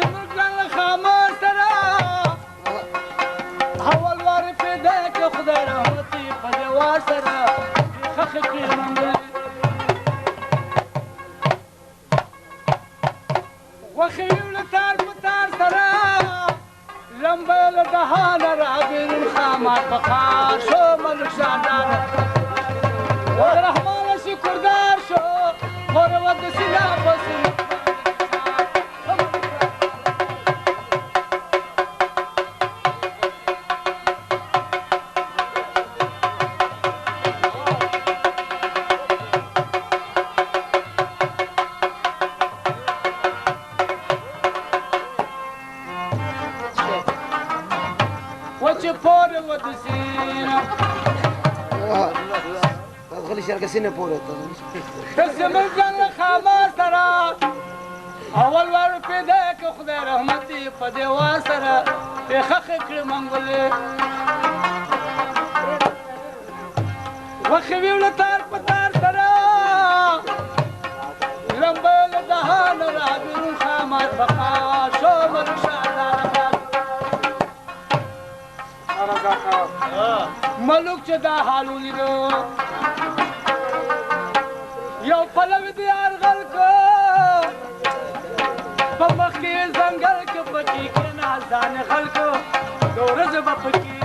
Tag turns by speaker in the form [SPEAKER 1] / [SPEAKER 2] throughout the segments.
[SPEAKER 1] زموږ له خامار سره اول وار پیدا کړه خدای رحمت یې په دیوار سره خخې کړې منګلې غوښې یو له تار په تار سره لمبه له دهانه رابېرون خامار په خار شو ملک شاهدانه رحمانه شکردار شو غوره و د سینا په سینا وچه پوره و د سینا
[SPEAKER 2] خلي شركة سنة بورة
[SPEAKER 1] زموږ له خامار سره اول وار پیدا کړه خدای رحمت یې په دیوار سره یې خخې کړې منګلې غوښې ویو له تار په تار سره لمبه له دهانه رابېرون خامار په خار شو ملک شاهدانه ملک چې دا حال ولیدو یو پلو د یرغل کو په مخ کې ځنګل کې پکې کېناست ځان خلکو د ورځې به پکې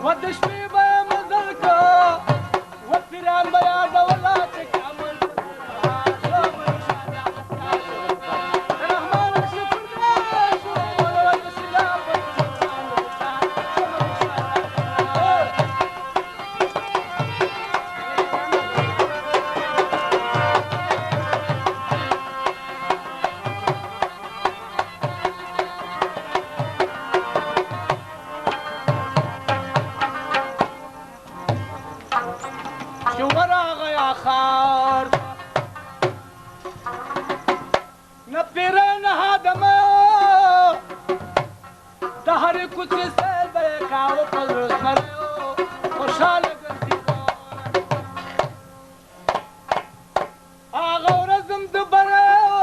[SPEAKER 1] و د شپې به یې مزل کو و پیران به یادوله چې کامل خار نه پیره نه هادمه د هرې کوڅې سیل به یې کاوه په زړه زمریو خوشحاله ګرځېده هغه ورځ هم د بریو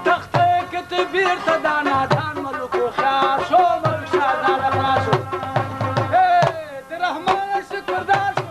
[SPEAKER 1] تخته یې کتې بېرته دا نادان ملک هوښیار شو ملک شهزاده مړه شو د رحمانه شکردار شو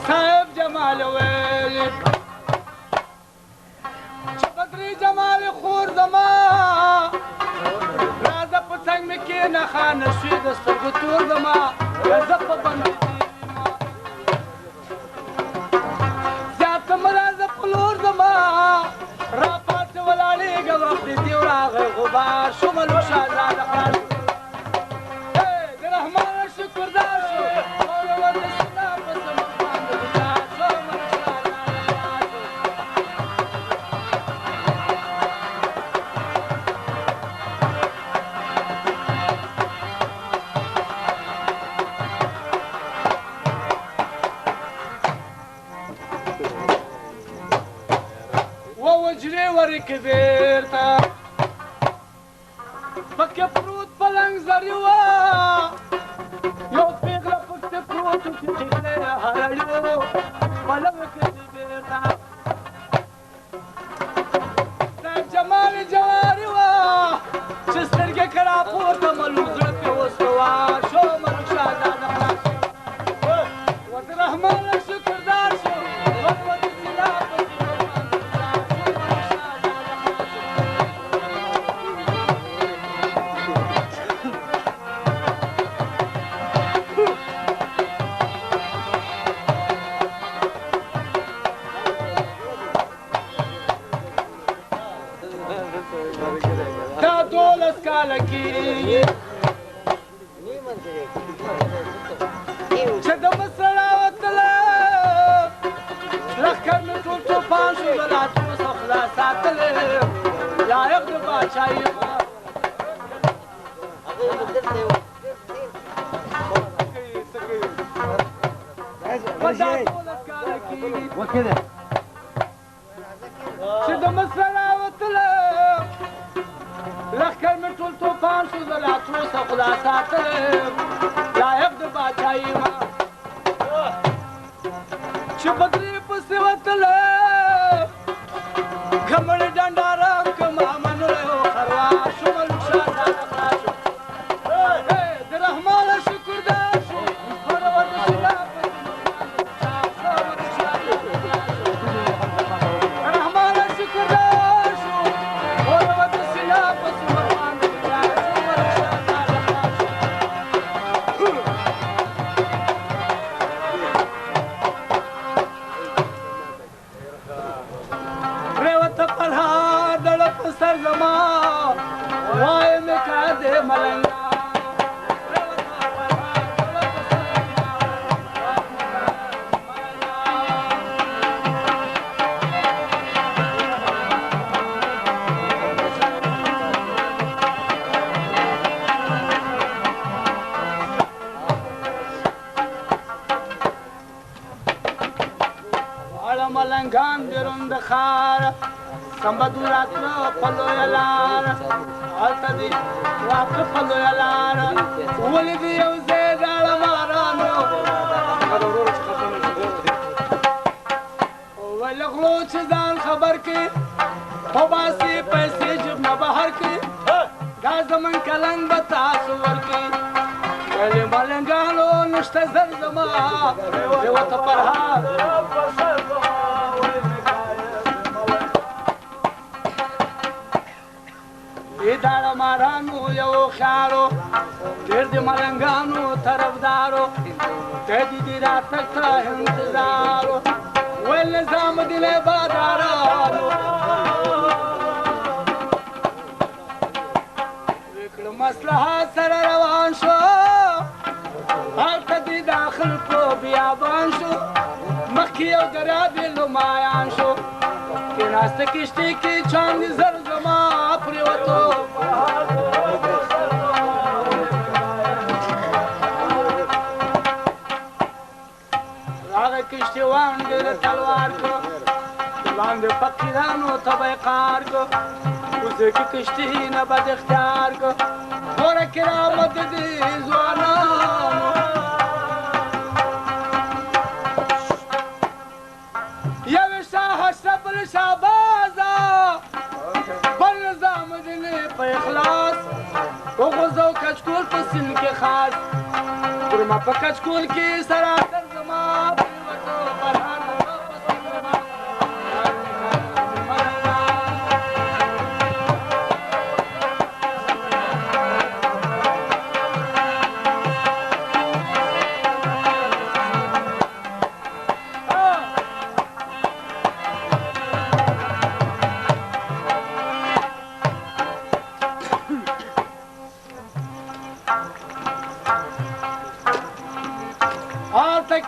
[SPEAKER 1] صاحب جمال ویلی چې بدري جمال خور زما راځه په څنګ مې کښېنه خانه شوې د سترګو تور زما راځه په بند زیاته مه راځه په لور زما راپاڅه ولاړېږه وخت دې دیو راغی غبار شو ملک شهزاده خلاص شو د رحمانه شکردار شو وجري ورك بيرتا پکې پروت پلنګ زریوا یو پیغله پکې پروت چې ټیکلې هرړیو پلنګ کې بيرتا دا جمال جواری وا چې سترګې کړه پورته ملوک زړه په وسوا شو ملک شهزاده خلاص و د رحمان شکردار شو دا 12 کاله کېږي چې د مصر راوتله لښکر مې ټول توپان شو د راتلو څخه خلاص ساتلی لایق د باچایي
[SPEAKER 2] راشي وكذا
[SPEAKER 1] چې د مصر راوتلم لښکر مې ټول توپان شو زه لا څو څه خدا ساتلم لایق د باچایي ما چې بدرې پسې وتلم کمړې ډنډارم کم امنلی و خروار شو ملک شاه خلاص شو د رحمان شکر دا شو مرود سلا رحمان شکر دا شو مرود سلا پس مرمان پریوت پرها دل پسر زما وای می کده ملنگا ملنگان بیرون د خار سمبدو راتلو پلوی لار هلته دی راتلو پلوی لار ولې دی یو ځای داړه مارانو ولې غلو چې ځان خبر کړي وباسي پیسې جب نه بهر کړي دا زمون کلنګ به تاسو ورکړي ولې ملنګانو نشته زر زما پرېوته پرهار داړه مارانو یو خیارو ډېر د ملنګانو طرفدارو کدي دي راتګ ته انتظارو ویل نظام دلې بادارانو وکړو مصلحت سره روان شو هلته دې داخل کو بیابان شو مخکې یو دریاب یې لمایان شو کېناسته کښتۍ کې چاندې زر زما پرېوتو راغی کښتیوان ډېره تلوار کړو لاندې فقیرانو ته به یې قار کړو کوزه کې کښتۍ نه بد اختیار کړو ګوره کرامت د دې ځوانانو یو شاه اشرف بل شهبازه بل نظام دیني په اخلاص وغوځو کچکول په سیند کې خاص ګرمه په کچکول کې سراتر زما پرېوتو فرهان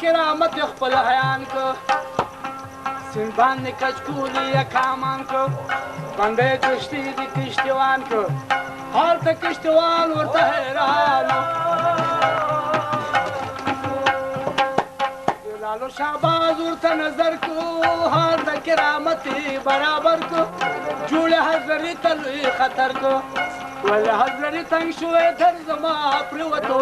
[SPEAKER 1] کرامت خپل حیان کو سین باندې کچکولي یا کامان کو باندې کشتي دي کشتیوان کو هلته کشتیوان ورته حیرانو لالو شهباز ورته نظر کو هلته کرامت برابر کو جوړه حضرې ته لوی خطر کو ولې حضرې تنګ شوې در زما پرېوتو